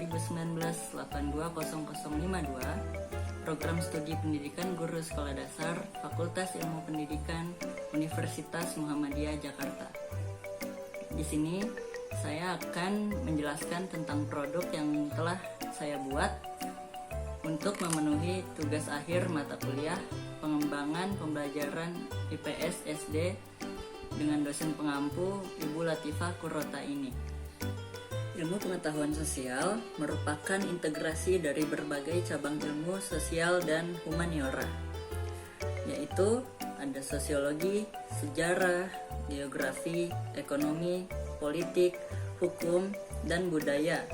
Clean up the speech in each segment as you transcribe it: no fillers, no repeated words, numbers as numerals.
2019-820052, Program Studi Pendidikan Guru Sekolah Dasar, Fakultas Ilmu Pendidikan, Universitas Muhammadiyah Jakarta. Di sini saya akan menjelaskan tentang produk yang telah saya buat untuk memenuhi tugas akhir mata kuliah pengembangan pembelajaran IPS SD dengan dosen pengampu Ibu Latifah Kurota ini. Ilmu pengetahuan sosial merupakan integrasi dari berbagai cabang ilmu sosial dan humaniora, yaitu ada sosiologi, sejarah, geografi, ekonomi, politik, hukum, dan budaya.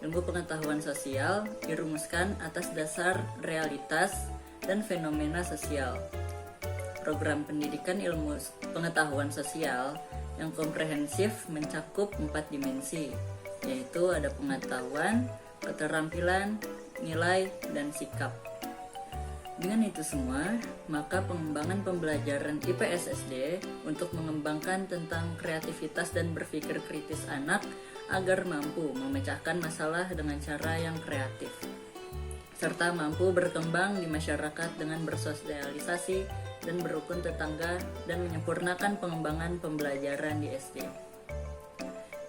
Ilmu pengetahuan sosial dirumuskan atas dasar realitas dan fenomena sosial. Program pendidikan ilmu pengetahuan sosial yang komprehensif mencakup 4 dimensi, yaitu ada pengetahuan, keterampilan, nilai, dan sikap. Dengan itu semua, maka pengembangan pembelajaran IPS SD untuk mengembangkan tentang kreativitas dan berpikir kritis anak agar mampu memecahkan masalah dengan cara yang kreatif, serta mampu berkembang di masyarakat dengan bersosialisasi dan berukun tetangga dan menyempurnakan pengembangan pembelajaran di SD.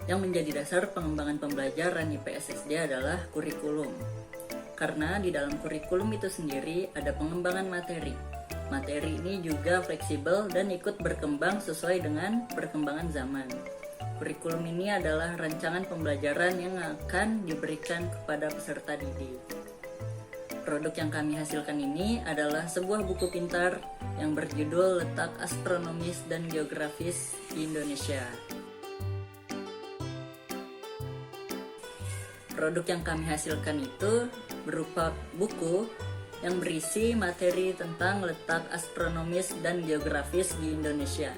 Yang menjadi dasar pengembangan pembelajaran IPS SD adalah kurikulum. Karena di dalam kurikulum itu sendiri ada pengembangan materi. Materi ini juga fleksibel dan ikut berkembang sesuai dengan perkembangan zaman. Kurikulum ini adalah rancangan pembelajaran yang akan diberikan kepada peserta didik. Produk yang kami hasilkan ini adalah sebuah buku pintar yang berjudul Letak Astronomis dan Geografis di Indonesia. Produk yang kami hasilkan itu berupa buku yang berisi materi tentang letak astronomis dan geografis di Indonesia.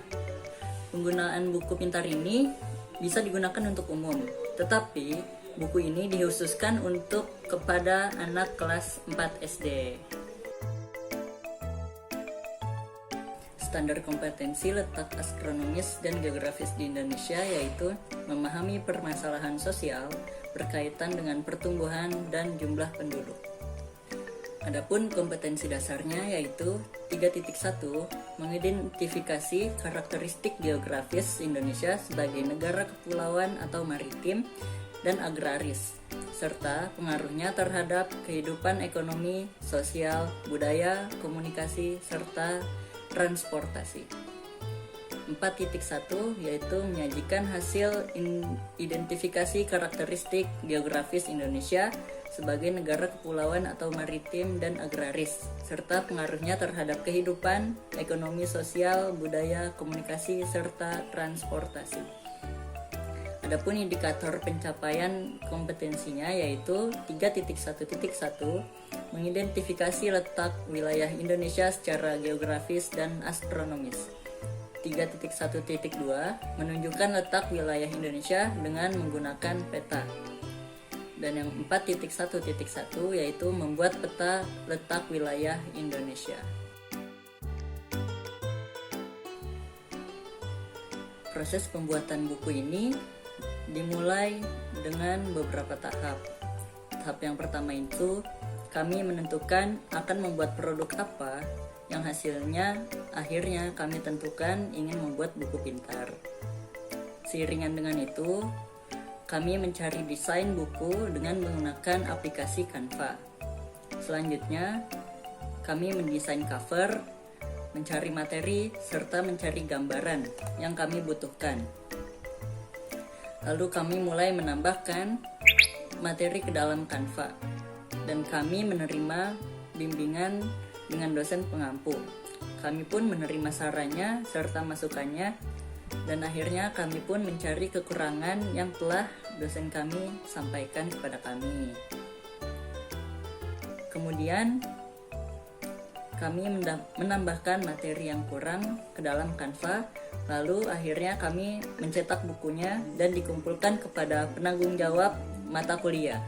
Penggunaan buku pintar ini bisa digunakan untuk umum, tetapi buku ini dikhususkan untuk kepada anak kelas 4 SD. Standar kompetensi letak astronomis dan geografis di Indonesia yaitu memahami permasalahan sosial berkaitan dengan pertumbuhan dan jumlah penduduk. Adapun kompetensi dasarnya yaitu 3.1 mengidentifikasi karakteristik geografis Indonesia sebagai negara kepulauan atau maritim dan agraris, serta pengaruhnya terhadap kehidupan ekonomi, sosial, budaya, komunikasi, serta transportasi. 4.1 yaitu menyajikan hasil identifikasi karakteristik geografis Indonesia sebagai negara kepulauan atau maritim dan agraris, serta pengaruhnya terhadap kehidupan, ekonomi, sosial, budaya, komunikasi, serta transportasi. Adapun indikator pencapaian kompetensinya yaitu 3.1.1 mengidentifikasi letak wilayah Indonesia secara geografis dan astronomis. 3.1.2 menunjukkan letak wilayah Indonesia dengan menggunakan peta. Dan yang 4.1.1 yaitu membuat peta letak wilayah Indonesia. Proses pembuatan buku ini dimulai dengan beberapa tahap. Tahap yang pertama itu kami menentukan akan membuat produk apa yang hasilnya akhirnya kami tentukan ingin membuat buku pintar. Seiringan dengan itu, kami mencari desain buku dengan menggunakan aplikasi Canva. Selanjutnya, kami mendesain cover, mencari materi, serta mencari gambaran yang kami butuhkan. Lalu kami mulai menambahkan materi ke dalam Canva, dan kami menerima bimbingan dengan dosen pengampu. Kami pun menerima sarannya serta masukannya, dan akhirnya kami pun mencari kekurangan yang telah dosen kami sampaikan kepada kami. Kemudian kami menambahkan materi yang kurang ke dalam Canva, lalu akhirnya kami mencetak bukunya dan dikumpulkan kepada penanggung jawab mata kuliah.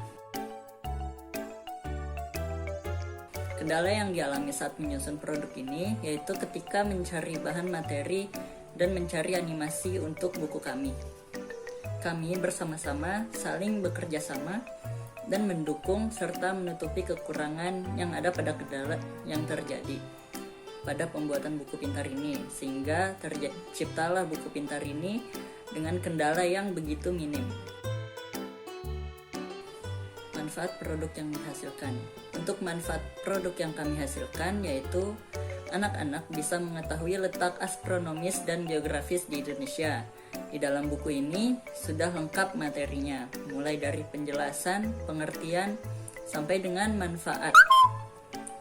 Kendala yang dialami saat menyusun produk ini yaitu ketika mencari bahan materi dan mencari animasi untuk buku kami. kami bersama-sama saling bekerja sama dan mendukung serta menutupi kekurangan yang ada pada kendala yang terjadi pada pembuatan buku pintar ini, sehingga terciptalah buku pintar ini dengan kendala yang begitu minim. Manfaat produk yang dihasilkan. Untuk manfaat produk yang kami hasilkan yaitu anak-anak bisa mengetahui letak astronomis dan geografis di Indonesia. Di dalam buku ini sudah lengkap materinya, mulai dari penjelasan, pengertian, sampai dengan manfaat.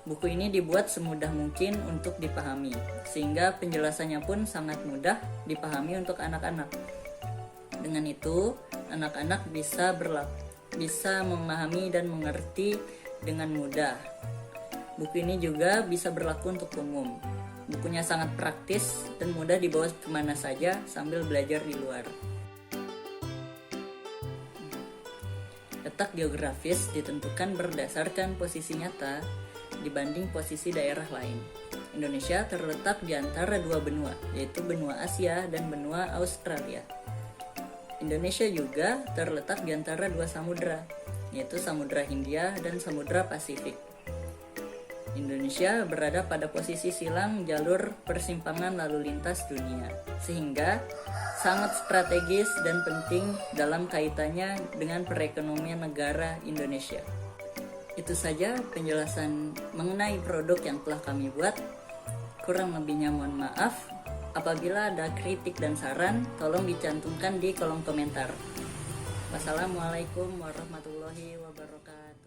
Buku ini dibuat semudah mungkin untuk dipahami, sehingga penjelasannya pun sangat mudah dipahami untuk anak-anak. Dengan itu, anak-anak bisa memahami dan mengerti dengan mudah. Buku ini juga bisa berlaku untuk umum. Bukunya sangat praktis dan mudah dibawa kemana saja sambil belajar di luar. Letak geografis ditentukan berdasarkan posisi nyata dibanding posisi daerah lain. Indonesia terletak di antara dua benua, yaitu benua Asia dan benua Australia. Indonesia juga terletak di antara dua samudra, yaitu Samudra Hindia dan Samudra Pasifik. Indonesia berada pada posisi silang jalur persimpangan lalu lintas dunia, sehingga sangat strategis dan penting dalam kaitannya dengan perekonomian negara Indonesia. Itu saja penjelasan mengenai produk yang telah kami buat. Kurang lebihnya mohon maaf. Apabila ada kritik dan saran, tolong dicantumkan di kolom komentar. Wassalamualaikum warahmatullahi wabarakatuh.